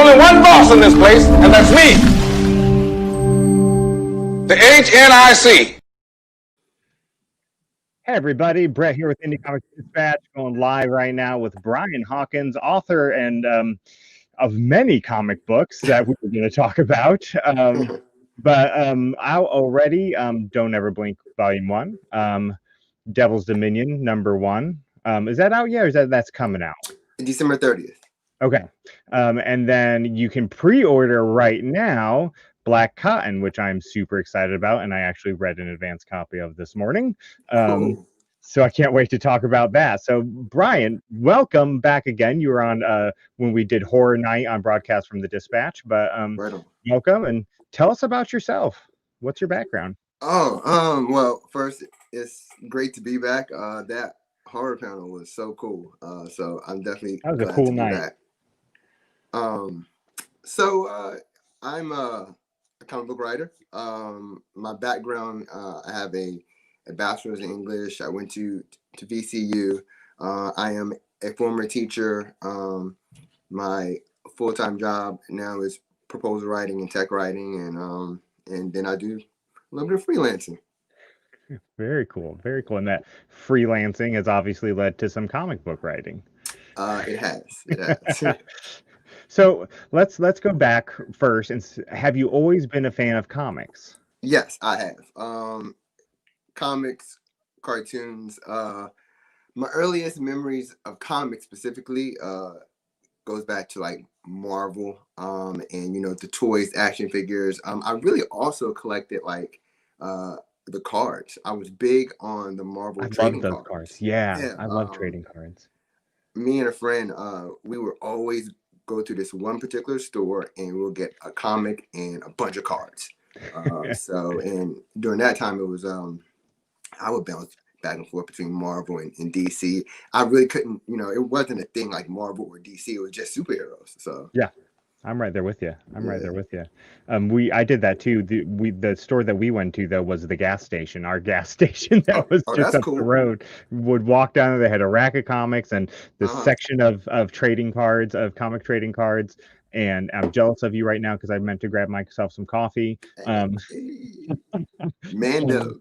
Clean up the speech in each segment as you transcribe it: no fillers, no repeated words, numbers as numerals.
only one boss in this place, and that's me. The HNIC. Hey everybody, Brett here with Indie Comics Dispatch, going live right now with Brian Hawkins, author and of many comic books that we're going to talk about. But out already, Don't Ever Blink Volume 1, Devil's Dominion #1. Is that out yet, or that's coming out? December 30th. Okay. And then you can pre-order right now Black Cotton, which I'm super excited about, and I actually read an advance copy of this morning. Cool. So I can't wait to talk about that. So Brian, welcome back again. You were on when we did Horror Night on broadcast from the Dispatch, but Right on. welcome and tell us about yourself. What's your background? Well, first, it's great to be back. That horror panel was so cool. So I'm definitely That was a glad cool to be night. back. So I'm a comic book writer. My background, I have a bachelor's in English. I went to VCU. I am a former teacher. My full-time job now is proposal writing and tech writing, and then I do a little bit of freelancing. Very cool. Very cool. And that freelancing has obviously led to some comic book writing. It has. So let's go back first. And have you always been a fan of comics? Yes, I have. Comics, cartoons. My earliest memories of comics specifically goes back to like Marvel, and the toys, action figures. I really also collected like the cards. I was big on the Marvel trading love those cards. Yeah, I love trading cards. Me and a friend, we would always go to this one particular store and we'll get a comic and a bunch of cards. And during that time, it was I would bounce back and forth between Marvel and DC. I really couldn't, it wasn't a thing like Marvel or DC. It was just superheroes. So yeah, I'm right there with you. Right there with you. I did that too. The store that we went to though was the gas station. Our gas station that was just up the road. Would walk down. They had a rack of comics and the section of trading cards, of comic trading cards. And I'm jealous of you right now because I meant to grab myself some coffee. Mando.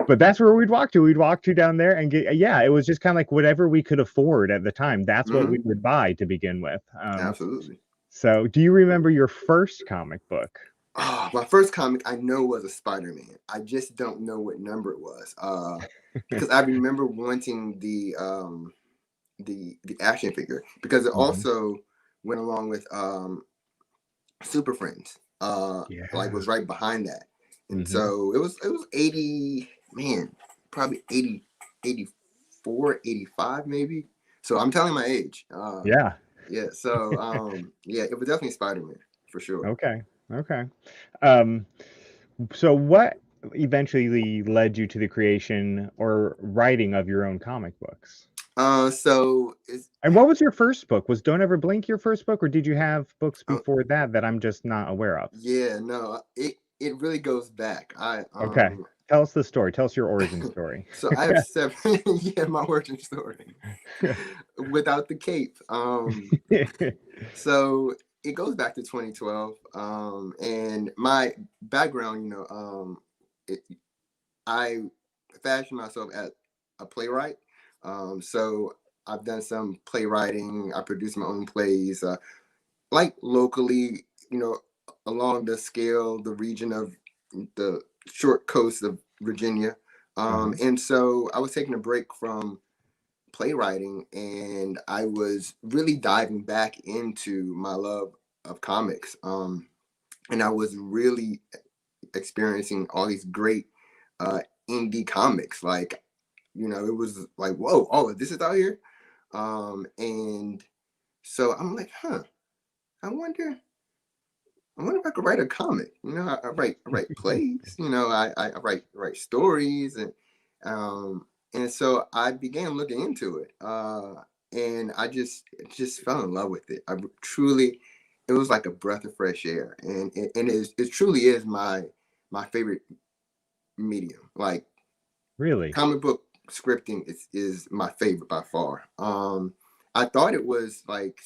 But that's where we'd walk to. We'd walk to down there and get. Yeah, it was just kind of like whatever we could afford at the time. That's what we would buy to begin with. Absolutely. So, do you remember your first comic book? Oh, my first comic I know was a Spider-Man. I just don't know what number it was. Because I remember wanting the action figure because it also went along with Super Friends. Like was right behind that. And so it was 80, man, probably 80, 84, 85 maybe. So I'm telling my age. Yeah. So it was definitely Spider-Man for sure. Okay. So what eventually led you to the creation or writing of your own comic books? And what was your first book? Was Don't Ever Blink your first book, or did you have books before that I'm just not aware of? Yeah, no, it really goes back. Okay. Tell us the story. Tell us your origin story. So I have 7. My origin story without the cape. So it goes back to 2012. And my background, I fashioned myself as a playwright. So I've done some playwriting. I produce my own plays, like locally, along the scale, the region of the short coast of Virginia. And so I was taking a break from playwriting and I was really diving back into my love of comics. And I was really experiencing all these great indie comics. Like, it was like, whoa, all of this is out here. And so I'm like, I wonder if I could write a comic. I write plays. I write stories, and so I began looking into it, and I just fell in love with it. It was like a breath of fresh air, and it truly is my favorite medium. Like, really, comic book scripting is my favorite by far. I thought it was like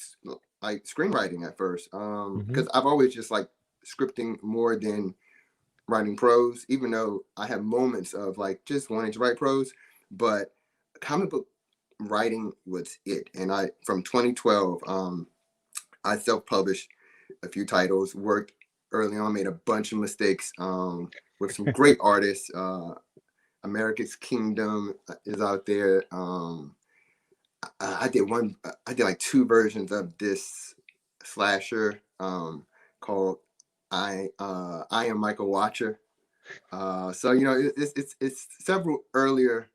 like screenwriting at first, Mhm. because I've always just like scripting more than writing prose, even though I have moments of like just wanting to write prose, but comic book writing was it. And I from 2012, I self-published a few titles, worked early on, made a bunch of mistakes with some great artists. America's Kingdom is out there. I did one. I did like two versions of this slasher called I Am Michael Watcher. So you know, it's several earlier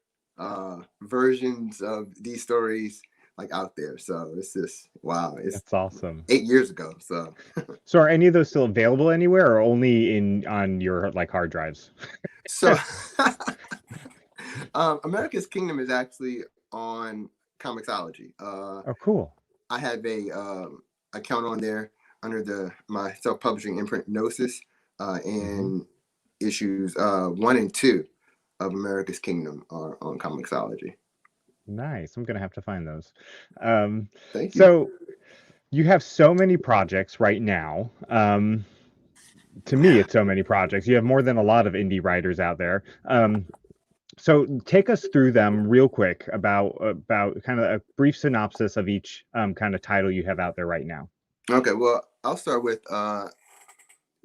versions of these stories like out there. So it's just wow. It's That's awesome. 8 years ago. So So are any of those still available anywhere, or only on your like hard drives? so America's Kingdom is actually on Comixology. Oh, cool. I have a account on there under my self-publishing imprint Gnosis, Mhm. and issues 1 and 2 of America's Kingdom are on Comixology. Nice. I'm gonna have to find those. Um, Thank you. so you have so many projects right now. To me, it's so many projects. You have more than a lot of indie writers out there. So take us through them real quick about kind of a brief synopsis of each kind of title you have out there right now. Okay, well, I'll start with Don't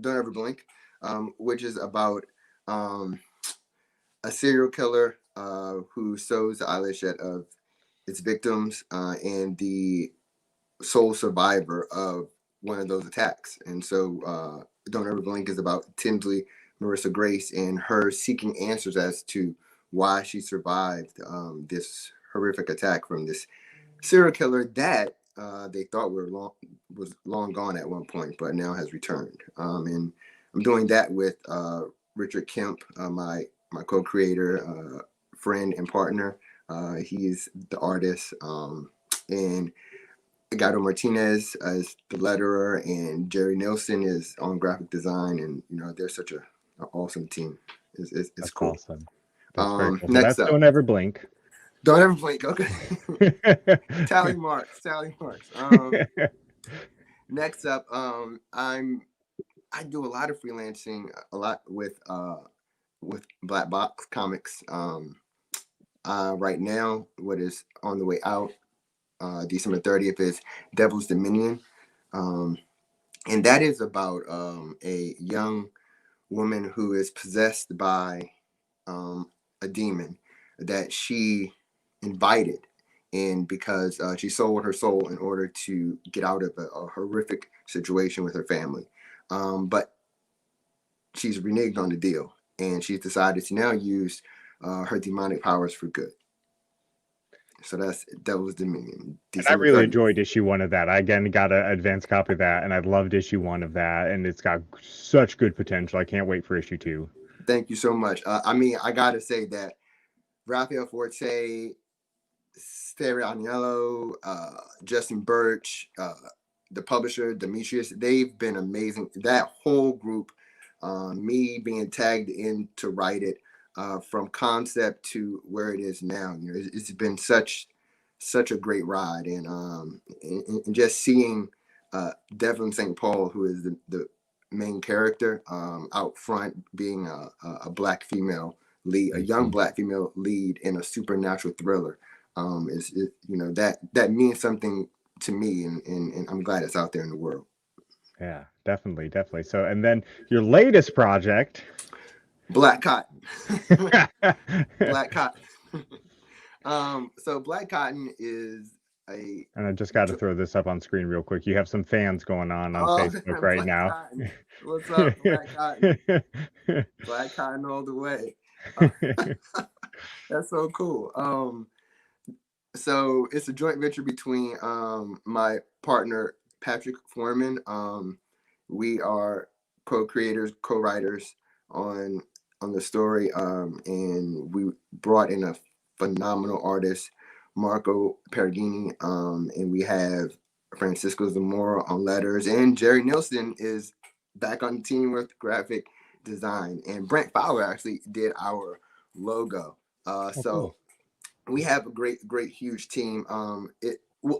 Ever Blink, which is about a serial killer who sews the eyelash of its victims and the sole survivor of one of those attacks. And so Don't Ever Blink is about Tinsley Marissa Grace and her seeking answers as to why she survived this horrific attack from this serial killer that they thought was long gone at one point, but now has returned. And I'm doing that with Richard Kemp, my co-creator, friend, and partner. He's the artist, and Gato Martinez as the letterer, and Jerry Nelson is on graphic design. And you know, they're such an awesome team. It's That's cool. awesome. That's very cool. So Next that's up, Don't Ever Blink. Don't Ever Blink. Okay. Tally marks. Next up, I do a lot of freelancing, a lot with Black Box Comics. Right now, what is on the way out, December 30th, is Devil's Dominion, and that is about a young woman who is possessed by a demon that she invited in because she sold her soul in order to get out of a horrific situation with her family. But she's reneged on the deal, and she's decided to now use her demonic powers for good. So that's Devil's Dominion, And I December really 30th. enjoyed issue one of that. I again got an advanced copy of that, and I loved issue one of that, and it's got such good potential. I can't wait for issue two. Thank you so much. I mean, I gotta say that Raphael Forte, Terry Agnello, Justin Birch, the publisher Demetrius, they've been amazing. That whole group, me being tagged in to write it, from concept to where it is now. You know, it's been such a great ride, and just seeing Devlin St. Paul, who is the main character, out front, being a black female lead, a young black female lead in a supernatural thriller. You know, that means something to me, and I'm glad it's out there in the world. Yeah, definitely. So, and then your latest project, Black Cotton. Black Cotton. So Black Cotton is a and I just got to throw this up on screen real quick. You have some fans going on Facebook right Black now. Cotton. What's up, Black Cotton? Black Cotton all the way. That's so cool. So it's a joint venture between my partner Patrick Foreman. We are co-creators, co-writers on the story, and we brought in a phenomenal artist, Marco Perugini, and we have Francisco Zamora on letters, and Jerry Nelson is back on the team with graphic design, and Brent Fowler actually did our logo. So cool. we have a great, huge team.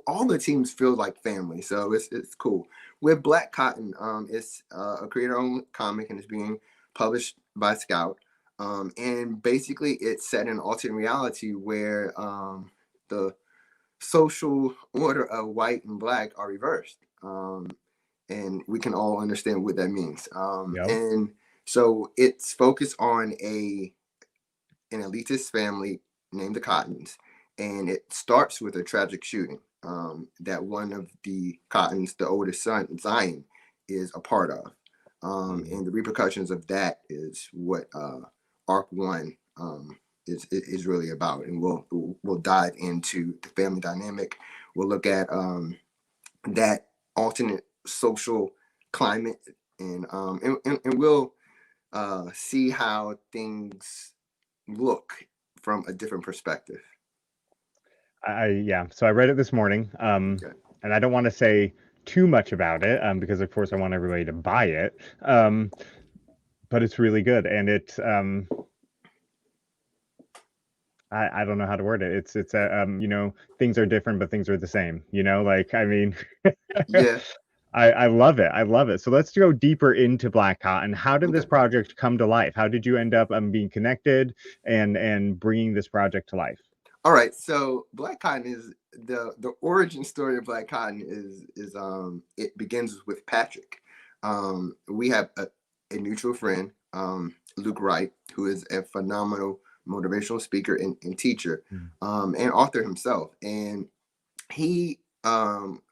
all the teams feel like family, so it's cool. With Black Cotton, it's a creator-owned comic and it's being published by Scout. And basically, it's set in an alternate reality where the social order of white and black are reversed, and we can all understand what that means. Yep. And so it's focused on an elitist family named the Cottons, and it starts with a tragic shooting that one of the Cottons, the oldest son, Zion, is a part of. And the repercussions of that is what Arc 1 is really about. And we'll dive into the family dynamic. We'll look at that alternate social climate, and we'll see how things look from a different perspective. So I read it this morning, and I don't want to say too much about it because of course I want everybody to buy it, but it's really good, and it I don't know how to word it. It's things are different but things are the same, like, I mean, Yeah. I love it. I love it. So let's go deeper into Black Cotton. How did this project come to life? How did you end up being connected and bringing this project to life? All right, so Black Cotton is the origin story of Black Cotton is it begins with Patrick. We have a mutual friend, Luke Wright, who is a phenomenal motivational speaker and teacher, and author himself. And he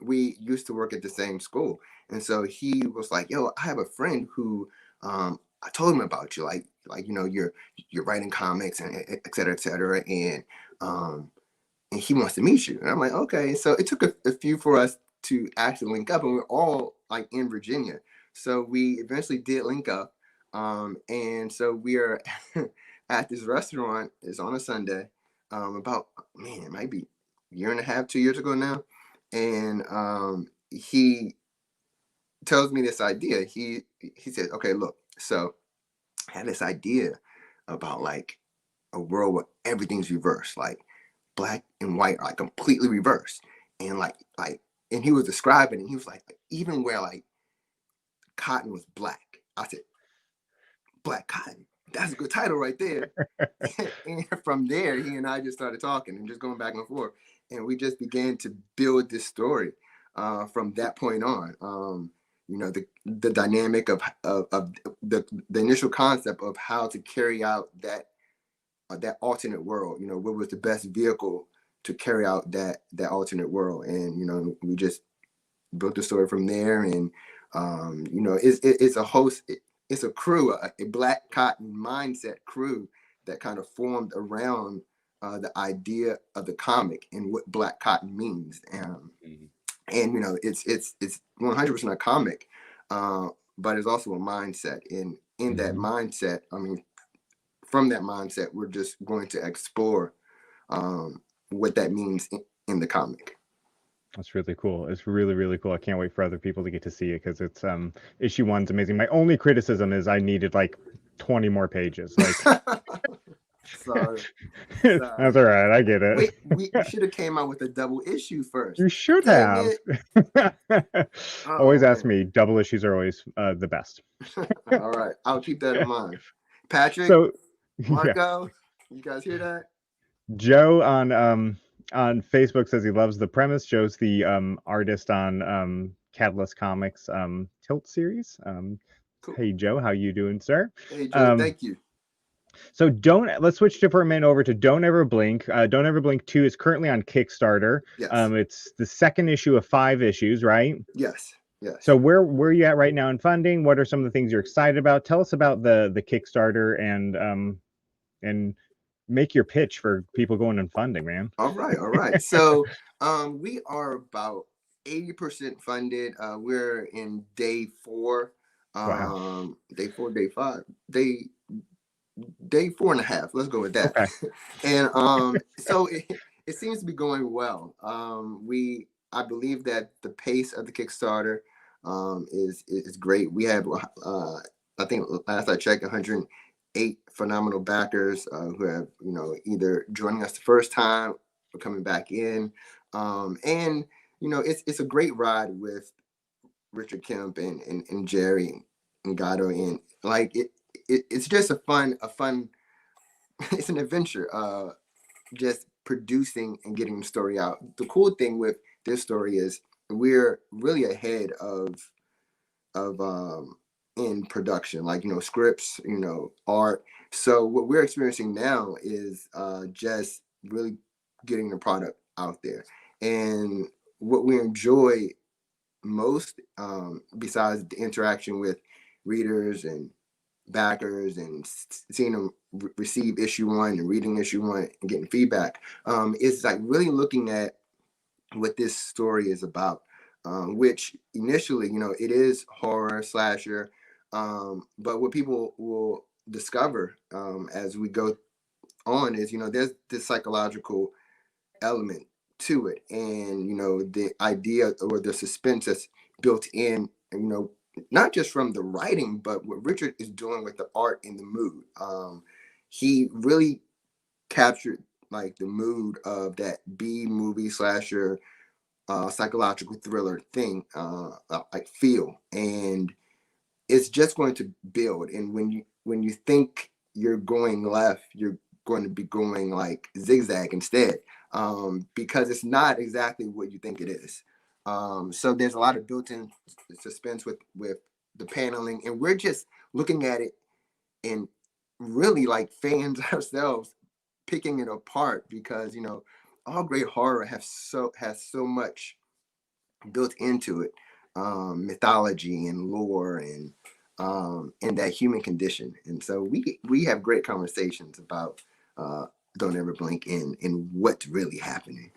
we used to work at the same school, and so he was like, "Yo, I have a friend who I told him about you, like you're writing comics and et cetera, and he wants to meet you." And I'm like, okay. So it took a few for us to actually link up, and we're all like in Virginia. So we eventually did link up. And so we are at this restaurant. It's on a Sunday, about, man, it might be a year and a half, 2 years ago now. And he tells me this idea. He says, okay, look, so I had this idea about like a world where everything's reversed, like black and white are like completely reversed. And like and he was describing it, he was like, even where like cotton was black. I said, Black Cotton, that's a good title right there. And from there, he and I just started talking and just going back and forth, and we just began to build this story from that point on. The dynamic of the initial concept of how to carry out that alternate world. What was the best vehicle to carry out that alternate world? And we just built the story from there. And it's a host. It's a crew, a Black Cotton mindset crew that kind of formed around the idea of the comic and what Black Cotton means. And it's 100% a comic, but it's also a mindset. And in that mindset, I mean, from that mindset, we're just going to explore what that means in the comic. That's really cool. It's really, really cool. I can't wait for other people to get to see it because it's issue 1's amazing. My only criticism is I needed like 20 more pages. Like, Sorry. That's all right. I get it. We should have came out with a double issue first. You should have. Always ask me. Double issues are always the best. All right, I'll keep that in mind. Patrick, Marco, you guys hear that? Joe on Facebook says he loves the premise. Joe's the artist on Catalyst Comics Tilt series. Cool. Hey Joe, how you doing, sir? Hey Joe, thank you. So let's switch for a minute over to Don't Ever Blink. Don't Ever Blink 2 is currently on Kickstarter. Yes. It's the second issue of 5 issues, right? Yes. So where are you at right now in funding? What are some of the things you're excited about? Tell us about the Kickstarter and make your pitch for people going and funding, man. All right. So we are about 80% funded. We're in day 4. Wow. Day 4, day 5. Day 4.5. Let's go with that. Okay. And so it seems to be going well. I believe that the pace of the Kickstarter is great. We have I think last I checked, 108 phenomenal backers who have either joining us the first time or coming back in. And it's a great ride with Richard Kemp and Jerry and Gatto, and like it's just a fun it's an adventure, just producing and getting the story out. The cool thing with this story is we're really ahead of in production, like scripts, art. So what we're experiencing now is just really getting the product out there. And what we enjoy most, besides the interaction with readers and backers and seeing them receive issue one and reading issue one and getting feedback, is like really looking at what this story is about, which initially, it is horror slasher, but what people will discover, as we go on, is there's this psychological element to it, and the idea or the suspense that's built in, not just from the writing, but what Richard is doing with the art and the mood. He really captured like the mood of that B movie slasher, psychological thriller thing, like feel, and it's just going to build. And when you think you're going left, you're going to be going like zigzag instead, because it's not exactly what you think it is. So there's a lot of built-in suspense with the paneling, and we're just looking at it and really like fans ourselves, picking it apart, because all great horror has so much built into it, mythology and lore, and that human condition. And so we have great conversations about Don't Ever Blink and what's really happening.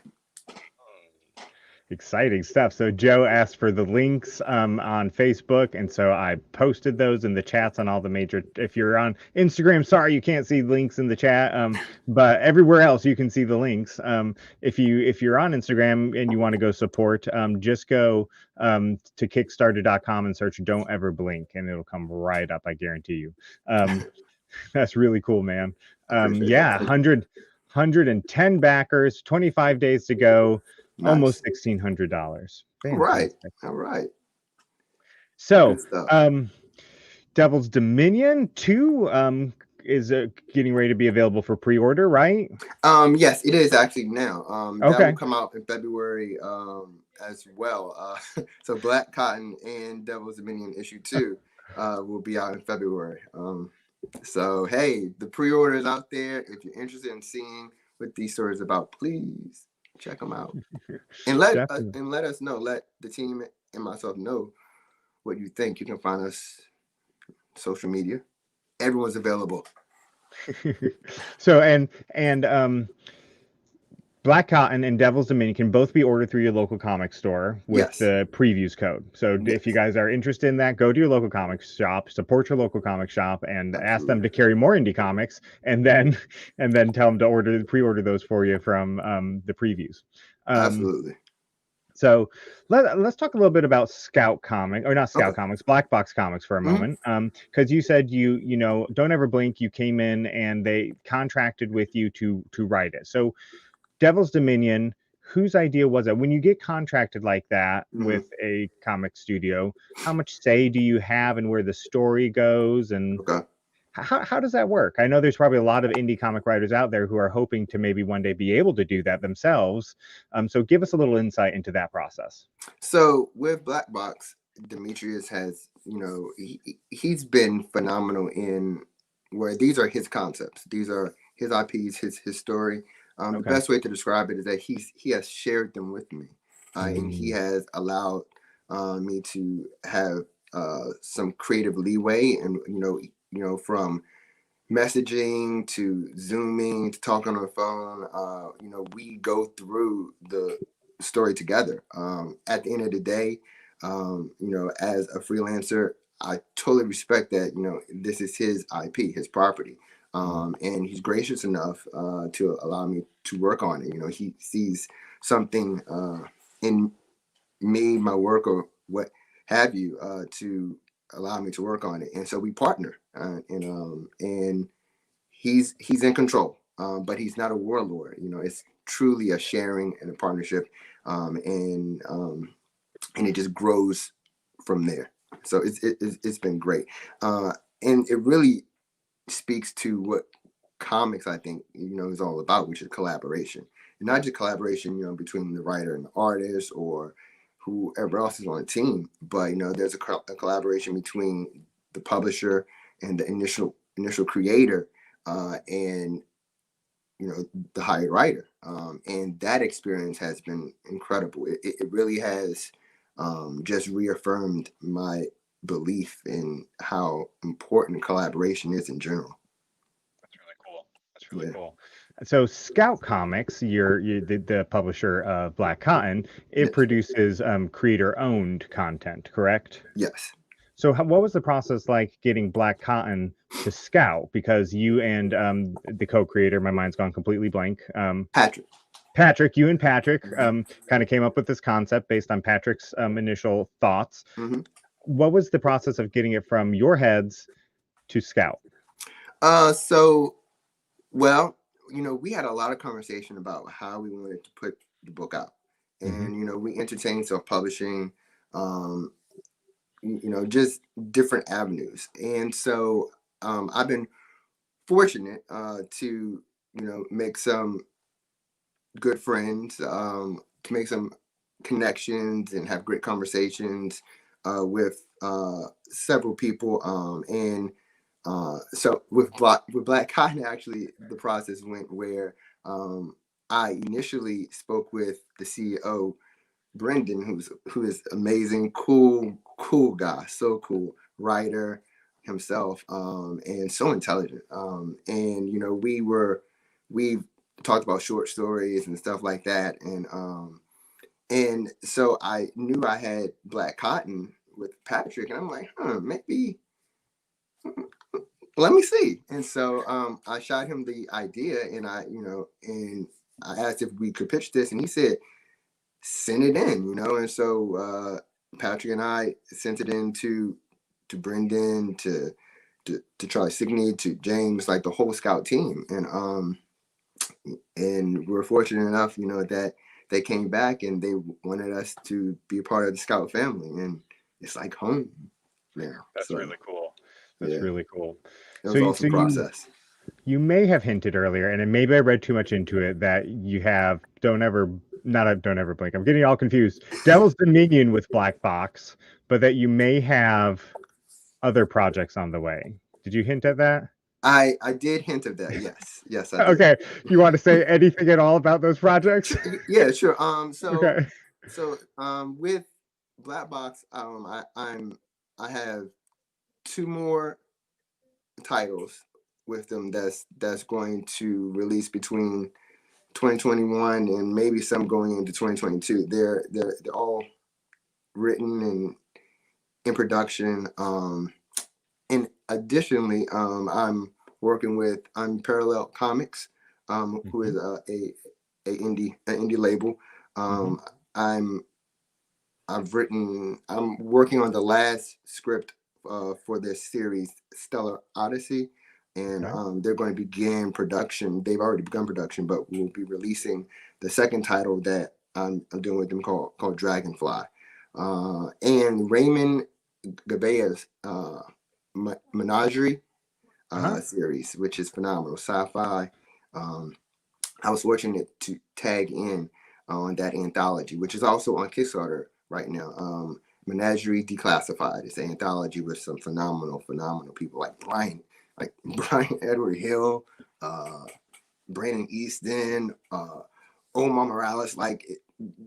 Exciting stuff. So Joe asked for the links on Facebook, and so I posted those in the chats on all the major. If you're on Instagram, sorry you can't see links in the chat, but everywhere else you can see the links. If you're on Instagram and you want to go support, just go to Kickstarter.com and search "Don't Ever Blink," and it'll come right up. I guarantee you. That's really cool, man. Yeah, 110 backers, 25 days to go. Nice. Almost $1,600. All right. So, Good stuff. Devil's Dominion 2 is getting ready to be available for pre-order, right? Yes, it is actually now. That Okay. will come out in February, as well. So Black Cotton and Devil's Dominion issue 2 will be out in February. So hey, the pre-order is out there. If you're interested in seeing what these stories are about, please check them out. And let us know. Let the team and myself know what you think. You can find us social media. Everyone's available. So and Black Cotton and Devil's Dominion can both be ordered through your local comic store with Yes. the previews code. So if you guys are interested in that, go to your local comic shop, support your local comic shop, and ask them to carry more indie comics, and then tell them to pre-order those for you from the previews. Absolutely. So let's talk a little bit about Scout Comic, or not Scout Comics, Black Box Comics for a moment. Because you said you Don't Ever Blink, you came in and they contracted with you to write it. So Devil's Dominion, whose idea was it? When you get contracted like that with a comic studio, how much say do you have in where the story goes? And how does that work? I know there's probably a lot of indie comic writers out there who are hoping to maybe one day be able to do that themselves. So give us a little insight into that process. So with Black Box, Demetrius has, he's been phenomenal in where these are his concepts. These are his IPs, his story. The best way to describe it is that he has shared them with me, and he has allowed me to have some creative leeway, and from messaging to Zooming to talking on the phone. We go through the story together. At the end of the day, as a freelancer, I totally respect that. This is his IP, his property. And he's gracious enough to allow me to work on it. He sees something in me, my work, or what have you, to allow me to work on it. And so we partner, and he's in control, but he's not a warlord. It's truly a sharing and a partnership, and it just grows from there. So it's been great, and it really speaks to what comics, I think, is all about, which is collaboration. And not just collaboration, between the writer and the artist or whoever else is on the team, but there's a collaboration between the publisher and the initial creator, and the hired writer, and that experience has been incredible. It really has just reaffirmed my belief in how important collaboration is in general. That's really cool. That's really cool. So Scout Comics, you're the publisher of Black Cotton. It produces creator-owned content, correct? Yes. So what was the process like getting Black Cotton to Scout? Because you and the co-creator, my mind's gone completely blank. Patrick, you and Patrick kind of came up with this concept based on Patrick's initial thoughts. Mm-hmm. What was the process of getting it from your heads to Scout? Well, we had a lot of conversation about how we wanted to put the book out. And, we entertained self-publishing, just different avenues. And so I've been fortunate to, make some good friends, to make some connections and have great conversations with several people. And so with Black Cotton, actually, the process went where I initially spoke with the CEO, Brendan, who is amazing, cool guy, so cool, writer himself, and so intelligent. And we talked about short stories and stuff like that, and so I knew I had Black Cotton with Patrick, and I'm like, maybe. Let me see. And so I shot him the idea, and I asked if we could pitch this, and he said, send it in, And so Patrick and I sent it in to Brendan, to Charlie Signey, to James, like the whole Scout team. And we're fortunate enough, that they came back and they wanted us to be a part of the Scout family, and it's like home now. That's really cool. That's really cool. It was also a process. You may have hinted earlier, and maybe I read too much into it, that you have Don't Ever Blink. I'm getting all confused. Devil's Dominion with Black Box, but that you may have other projects on the way. Did you hint at that? I did hint at that. Yes. I did. Okay. You want to say anything at all about those projects? Yeah, sure. So okay. With Black Box, I have 2 more titles with them that's going to release between 2021 and maybe some going into 2022. They're all written and in production. And additionally, I'm working with Unparalleled Comics, who is a indie label. I'm working on the last script for this series, Stellar Odyssey, and they're going to begin production. They've already begun production, but we'll be releasing the second title that I'm doing with them called Dragonfly. And Raymond Gabea's Menagerie series, which is phenomenal, sci-fi. I was fortunate to tag in on that anthology, which is also on Kickstarter right now. Menagerie Declassified. It's an anthology with some phenomenal people like Brian Edward Hill, Brandon Easton, Omar Morales, like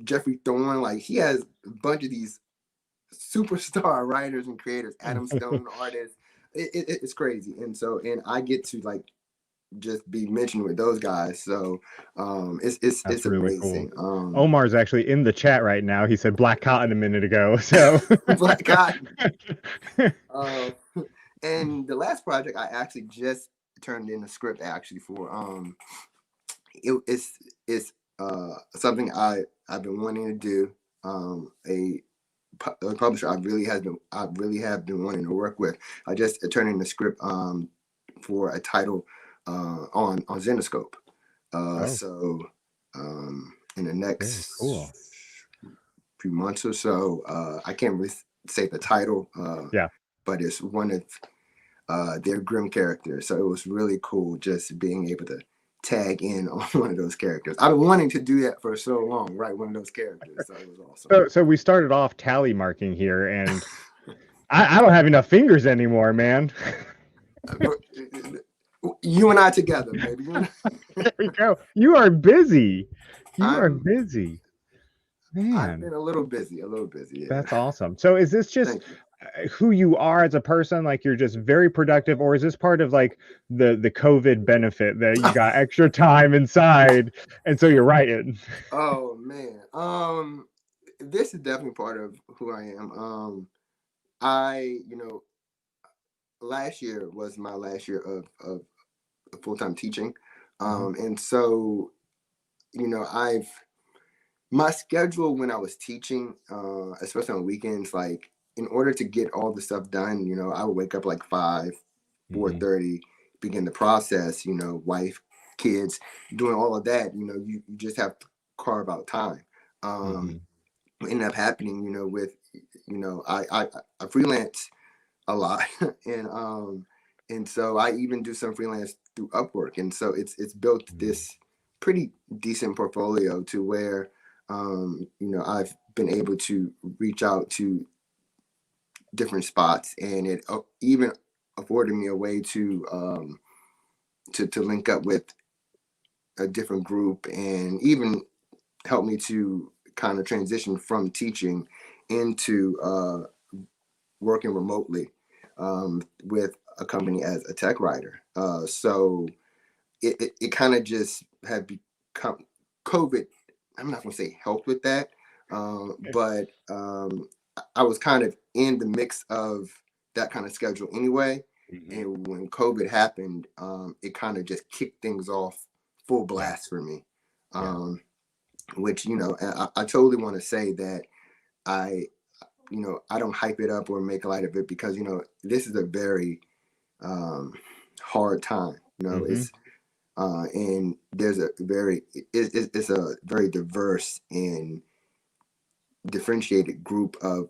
Jeffrey Thorne. Like, he has a bunch of these superstar writers and creators, Adam Stone artists. It's crazy. And I get to like just be mentioned with those guys. So it's really amazing. Cool. Omar's actually in the chat right now. He said Black Cotton a minute ago. So Black Cotton. And the last project I actually just turned in a script actually for. It's something I've been wanting to do. A publisher I really have been wanting to work with. I just turned in the script for a title on Zenoscope. So in the Very next cool. few months or so. I can't really say the title, Yeah. but it's one of their grim characters. So it was really cool just being able to tag in on one of those characters. I've been wanting to do that for so long, right? One of those characters. So it was awesome. So we started off tally marking here, and I don't have enough fingers anymore, man. You and I together, baby. There we go. You are busy. You are I'm busy. I've Man, been a little busy, Yeah. that's awesome. So is this just Thank you. who you are as a person? Like you're just very productive, or is this part of like the COVID benefit that you got extra time inside, and so you're writing? Oh man. This is definitely part of who I am. I, last year was my last year of full-time teaching. Mhm. And so, I've my schedule when I was teaching, especially on weekends, like in order to get all the stuff done, I would wake up like 5, Mhm. 4:30, begin the process, wife, kids, doing all of that, you just have to carve out time. Um, Mhm. what ended up happening, with, I freelance a lot, and so I even do some freelance through Upwork, and so it's built Mhm. this pretty decent portfolio to where I've been able to reach out to different spots, and it even afforded me a way to link up with a different group, and even help me to kind of transition from teaching into working remotely with a company as a tech writer. So it kind of just had become COVID. I'm not going to say helped with that, but I was kind of in the mix of that kind of schedule anyway. Mhm. And when COVID happened, it kind of just kicked things off full Yeah. blast for me. Yeah. Um, which I totally want to say that I I don't hype it up or make light of it, because this is a very hard time. Mhm. It's and there's a very it's a very diverse and differentiated group of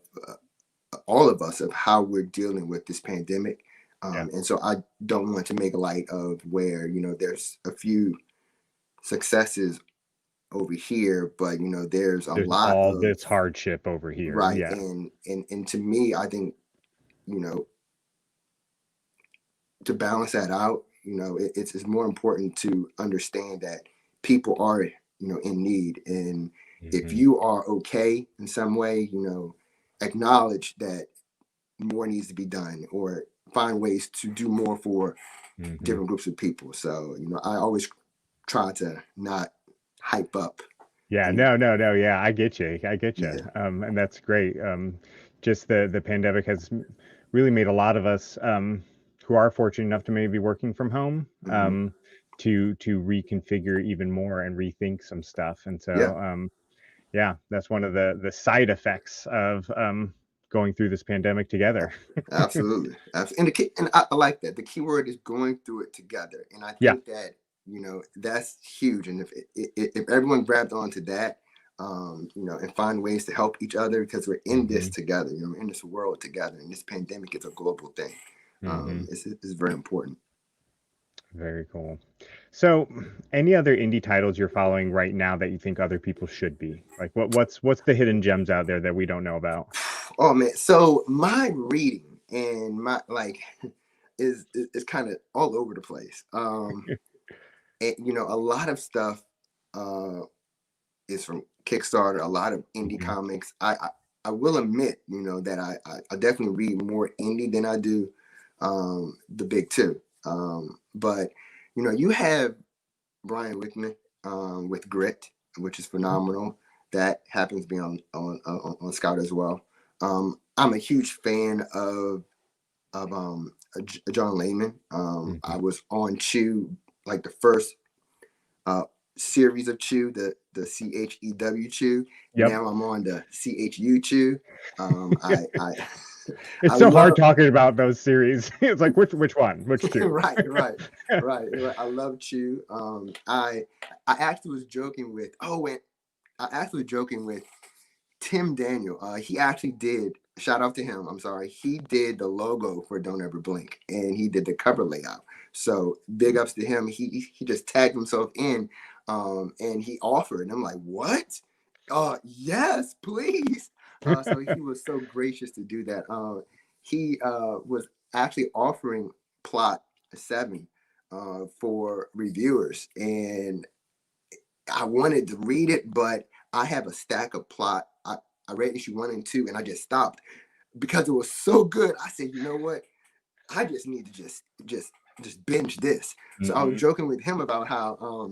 all of us of how we're dealing with this pandemic. Yeah. And so I don't want to make light of where there's a few successes over here, but there's a There's lot all of this hardship over here. right. Yeah. And to me, I think you know to balance that out, it's more important to understand that people are, in need. And if Mhm. you are okay in some way, acknowledge that more needs to be done, or find ways to do more for Mhm. different groups of people. So, I always try to not hype up Yeah, anything. no. Yeah, I get you. I get you. Yeah. And that's great. Just the pandemic has really made a lot of us who are fortunate enough to maybe be working from home Hmm. to reconfigure even more and rethink some stuff. And Yeah. so yeah, that's one of the side effects of going through this pandemic together. Absolutely. And I like that. The key word is going through it together. And I Yeah. think that, that's huge. And if everyone grabbed onto that, and find ways to help each other, because we're in this Hmm. together, we're in this world together, and this pandemic is a global thing. Hmm. It's very important. Very cool. So, any other indie titles you're following right now that you think other people should be? Like what's the hidden gems out there that we don't know about? Oh man. So my reading and my like is kind of all over the place. And a lot of stuff uh is from Kickstarter, a lot of indie Mhm. comics. I will admit, that I definitely read more indie than I do the big two. But you have Brian Wickman with Grit, which is phenomenal. That happens to be on Scout as well. I'm a huge fan of John Layman. I Mhm. was on Chew, like the first uh, series of Chew, the CHEW Chew. Yep. Now I'm on the CHU Chew. I It's I so hard love talking about those series. It's like which one, which two? right. I love Chew. I actually was joking with Tim Daniel. He actually did, shout out to him. I'm sorry. He did the logo for Don't Ever Blink, and he did the cover layout. So big ups to him. He just tagged himself in, and he offered. And I'm like, what? Yes, please. So he was so gracious to do that. He was actually offering Plot 7 for reviewers, and I wanted to read it, but I have a stack of Plot. I read issue 1 and 2, and I just stopped because it was so good. I said, you know what? I just need to just binge this. So I was joking with him about how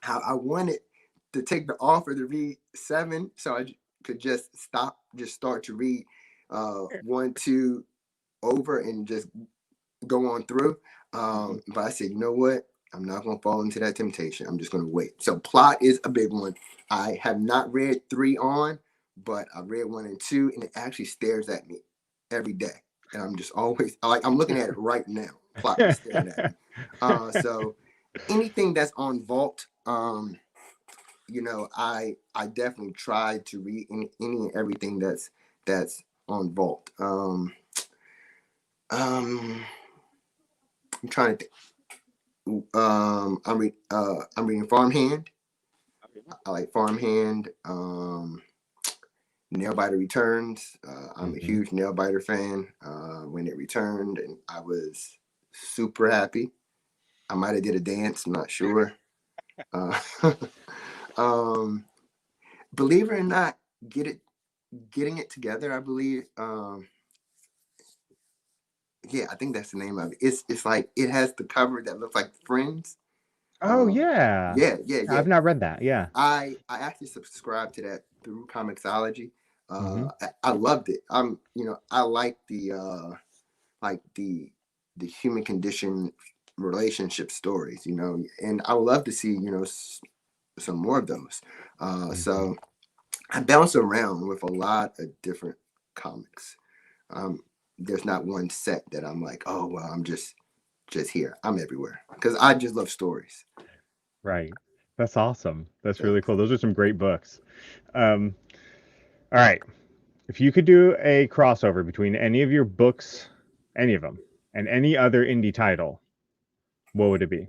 I wanted to take the offer to read 7, so I could just start to read 1, 2 over and just go on through. But I said, you know what? I'm not going to fall into that temptation. I'm just going to wait. So Plot is a big one. I have not read 3 on, but I read 1 and 2, and it actually stares at me every day. And I'm just always like, I'm looking at it right now. Plot is staring at me. So anything that's on Vault, I definitely try to read any and everything that's on Vault. I'm trying to think. I'm reading Farmhand. I like Farmhand. Nailbiter Returns. I'm a huge Nailbiter fan. When it returned, and I was super happy. I might have did a dance. I'm not sure. Believe it or not, getting it together. I believe. Yeah, I think that's the name of it. It's like it has the cover that looks like Friends. Oh yeah. Yeah. I've not read that. Yeah. I actually subscribed to that through Comixology. I loved it. I like the human condition relationship stories, and I would love to see, some more of those. So I bounce around with a lot of different comics. There's not one set that I'm like, oh well, I'm just here. I'm everywhere because I just love stories. Right. That's awesome. That's Yeah. really cool. Those are some great books. All right. If you could do a crossover between any of your books, any of them, and any other indie title, what would it be?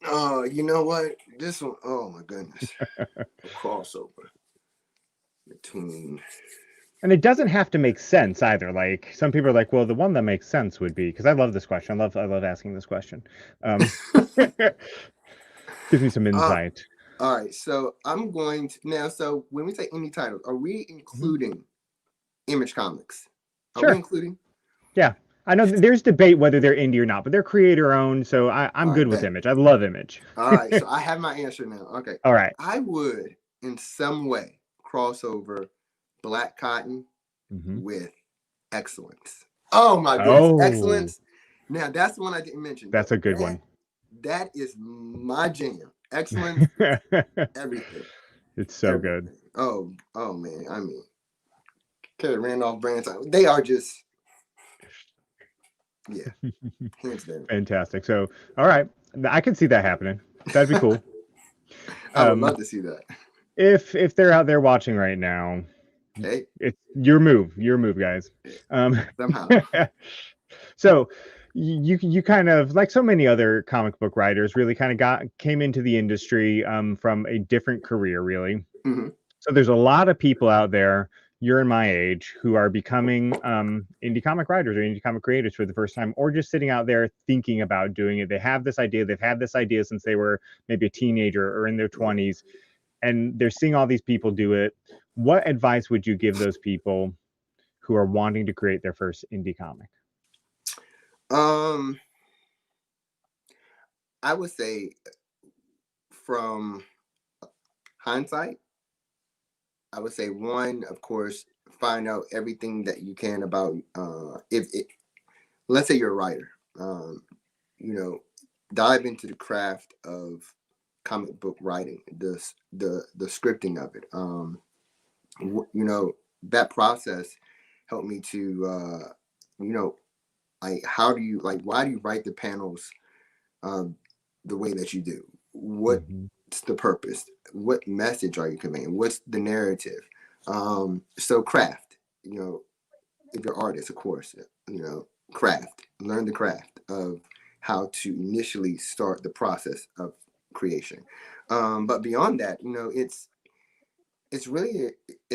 Oh, you know what? This one, oh my goodness. A crossover between. And it doesn't have to make sense either. Like some people are like, well, the one that makes sense would be, because I love this question. I love asking this question. Gives me some insight. All right. So I'm going to now. So when we say indie titles, are we including Image Comics? Are Sure. we including? Yeah. I know there's debate whether they're indie or not, but they're creator owned. So I'm good with Image. I love Image. All right. So I have my answer now. Okay. All right. I would in some way cross over Black Cotton with Excellence. Oh my goodness. Excellence. Now that's the one I didn't mention. That's a good one. That is my jam. Excellence. Everything. It's so good. Oh man. I mean, Kerry Randolph, Brandon, they are just, yeah, hands down. Fantastic. So, all right, I can see that happening. That'd be cool. I would love to see that. If they're out there watching right now, hey, it's your move, guys. Somehow. So you kind of, like so many other comic book writers, really kind of came into the industry from a different career, really. So there's a lot of people out there, you're in my age, who are becoming indie comic writers or indie comic creators for the first time, or just sitting out there thinking about doing it. They have this idea. They've had this idea since they were maybe a teenager or in their 20s, and they're seeing all these people do it. What advice would you give those people who are wanting to create their first indie comic? I would say, from hindsight, I would say, one, of course, find out everything that you can about let's say you're a writer, dive into the craft of comic book writing, the scripting of it. That process help me to, like, why do you write the panels the way that you do? What's the purpose? What message are you conveying? What's the narrative? So craft, if you're artists, of course, learn the craft of how to initially start the process of creation. But beyond that, it's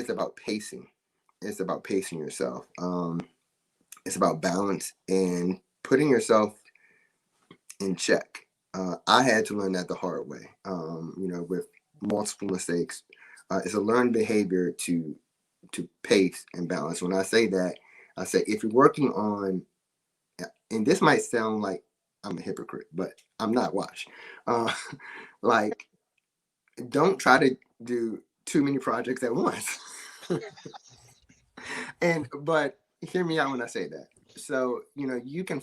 about pacing. It's about pacing yourself. It's about balance and putting yourself in check. I had to learn that the hard way, with multiple mistakes. It's a learned behavior to pace and balance. When I say that, I say if you're working on, and this might sound like I'm a hypocrite, but I'm not. Watch, like, don't try to do too many projects at once. But hear me out when I say that. So you can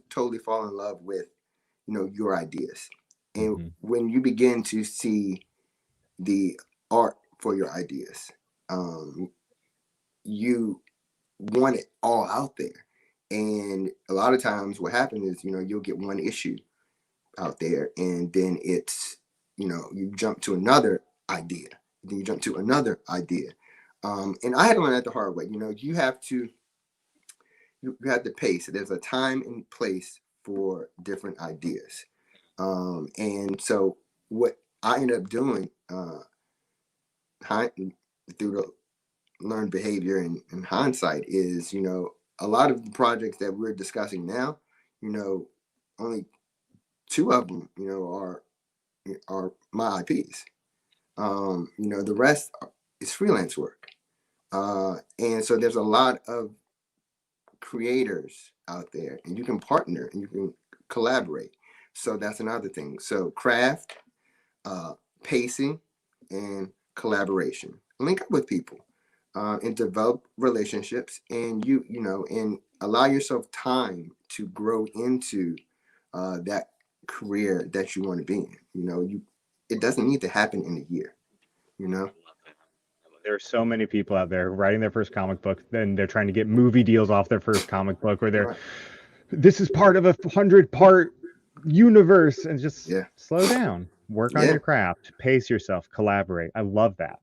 totally fall in love with your ideas, and when you begin to see the art for your ideas, you want it all out there. And a lot of times what happens is, you'll get one issue out there, and then it's, you jump to another idea, then you jump to another idea. And I had to learn that the hard way. You have to pace. There's a time and place for different ideas. And so what I ended up doing through the learned behavior and hindsight is, a lot of the projects that we're discussing now, only 2 of them, are my IPs. The rest is freelance work. And so there's a lot of creators out there, and you can partner and you can collaborate. So that's another thing. So craft, pacing, and collaboration. Link up with people and develop relationships, and and allow yourself time to grow into that career that you want to be in. It doesn't need to happen in a year. There are so many people out there writing their first comic book, then they're trying to get movie deals off their first comic book, or Right. This is part of a 100-part universe, and just slow down, work on Yeah. your craft, pace yourself, collaborate. I love that.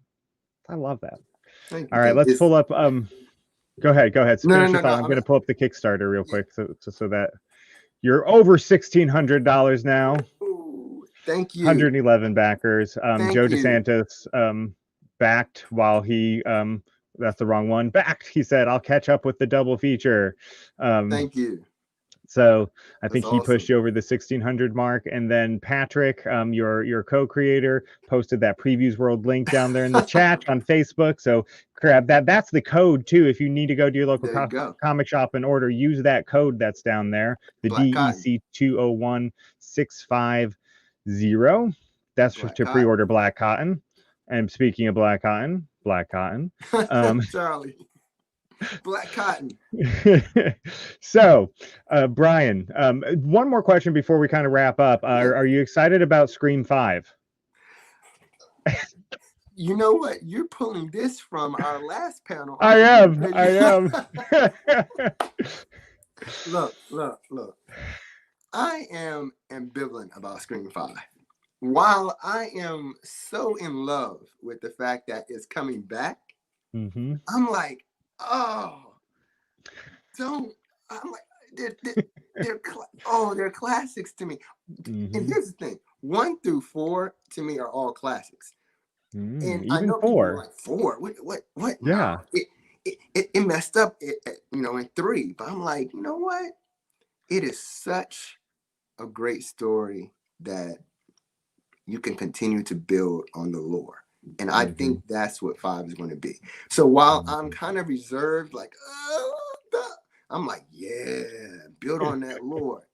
Thank All right, let's pull up. Go ahead. No, Finish your thought. I'm going to pull up the Kickstarter real quick, so that you're over $1,600 now. Ooh, thank you. 111 backers. Joe you. DeSantis backed while he that's the wrong one. Backed. He said, "I'll catch up with the double feature." Thank you. So I think he awesome. pushed you over the 1,600 mark. And then Patrick, your co-creator, posted that Previews World link down there in the chat on Facebook. So grab that. That's the code too. If you need to go to your local comic shop and order, use that code that's down there, the DEC 201650. That's to pre-order Black Cotton. And speaking of Black Cotton. Charlie. Black Cotton. So, Brian, one more question before we kind of wrap up. Are you excited about Scream 5? You know what? You're pulling this from our last panel. I am. Look. I am ambivalent about Scream 5. While I am so in love with the fact that it's coming back, I'm like, they're classics to me. And here's the thing: 1 through 4 to me are all classics. And even I know 4. people are like 4. What? Yeah. It messed up. In 3. But I'm like, you know what? It is such a great story that you can continue to build on the lore. And I think that's what 5 is going to be. So while I'm kind of reserved, like, I'm like, yeah, build on that lore.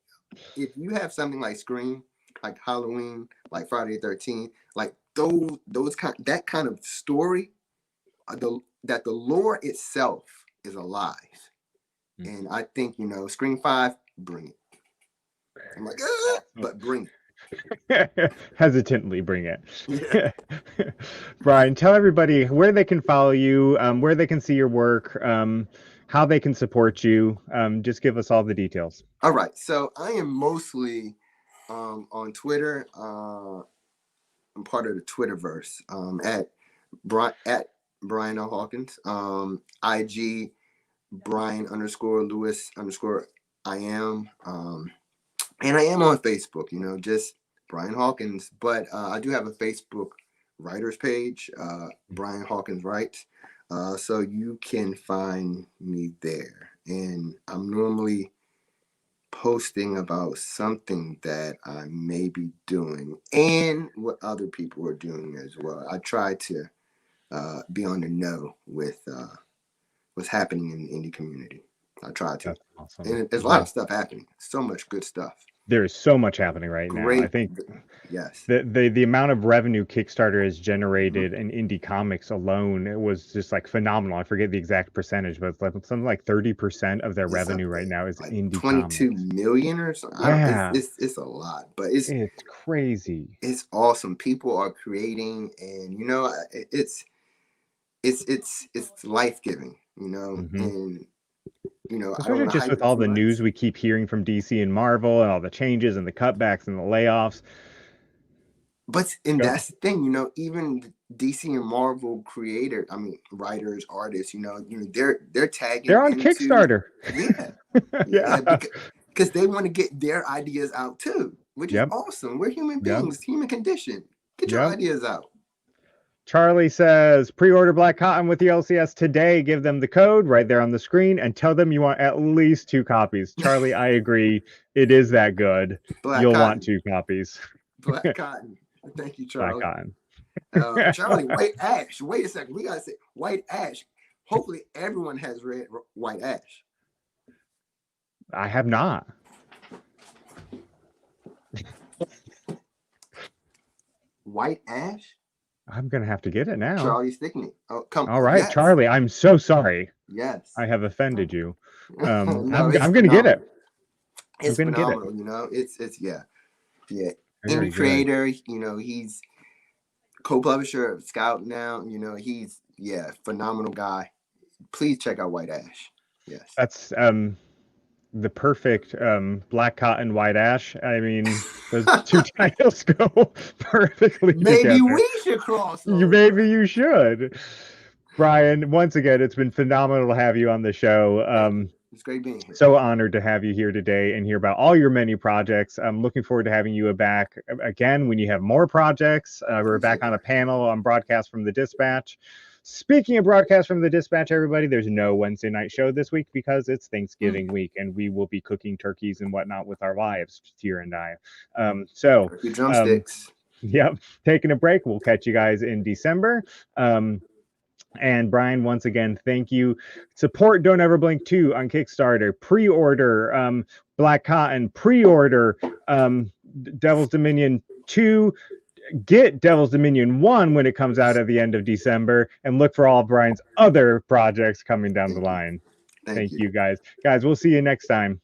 If you have something like Scream, like Halloween, like Friday the 13th, like that kind of story, that the lore itself is alive. And I think, Scream 5, bring it. I'm like, but bring it. Hesitantly bring it. Yeah. Brian, tell everybody where they can follow you, where they can see your work, how they can support you. Just give us all the details. All right. So I am mostly on Twitter. I'm part of the Twitterverse at Brian Hawkins. IG Brian_Lewis_I am. And I am on Facebook, just Brian Hawkins. But I do have a Facebook writers page, Brian Hawkins Writes. So you can find me there. And I'm normally posting about something that I may be doing and what other people are doing as well. I try to be on the know with what's happening in the indie community. I try to. That's awesome. And there's a lot of stuff happening. So much good stuff. There is so much happening right now. I think yes, the amount of revenue Kickstarter has generated in indie comics alone, it was just like phenomenal. I forget the exact percentage, but it's like something like 30% of their revenue right now is like indie 22 comics. million or something. Yeah, it's a lot, but it's crazy. It's awesome. People are creating, and it's life giving. And Especially just with all the news we keep hearing from DC and Marvel and all the changes and the cutbacks and the layoffs. But that's the thing, even DC and Marvel writers, artists, they're tagging. They're on Kickstarter. Yeah, yeah, because they want to get their ideas out too, which is awesome. We're human beings, human condition. Get your ideas out. Charlie says, pre-order Black Cotton with the LCS today. Give them the code right there on the screen and tell them you want at least 2 copies. Charlie, I agree. It is that good. You'll want 2 copies. Black Cotton. Thank you, Charlie. Black Cotton. Charlie, White Ash. Wait a second. We got to say White Ash. Hopefully everyone has read White Ash. I have not. White Ash? I'm going to have to get it now. Charlie Stickney. Oh, come on. All right, yes. Charlie, I'm so sorry. Yes. I have offended you. No, I'm going to get it. It's phenomenal, It's yeah. Indie creator, he's co-publisher of Scout now. He's phenomenal guy. Please check out White Ash. Yes. That's the perfect Black Cotton, White Ash. I mean, those 2 titles go perfectly Maybe together. We should cross over. Maybe you should. Brian, once again, it's been phenomenal to have you on the show. It's great being here. So honored to have you here today and hear about all your many projects. I'm looking forward to having you back again when you have more projects. We're back on a panel on Broadcast from the Dispatch. Speaking of Broadcast from the Dispatch, everybody, there's no Wednesday night show this week because it's Thanksgiving week and we will be cooking turkeys and whatnot with our wives, Tyr and I. Turkey drumsticks. Yep. Taking a break. We'll catch you guys in December. And Brian, once again, thank you. Support Don't Ever Blink 2 on Kickstarter. Pre-order Black Cotton. Pre-order Devil's Dominion 2. Get Devil's Dominion 1 when it comes out at the end of December, and look for all of Brian's other projects coming down the line. Thank you, guys. Guys, we'll see you next time.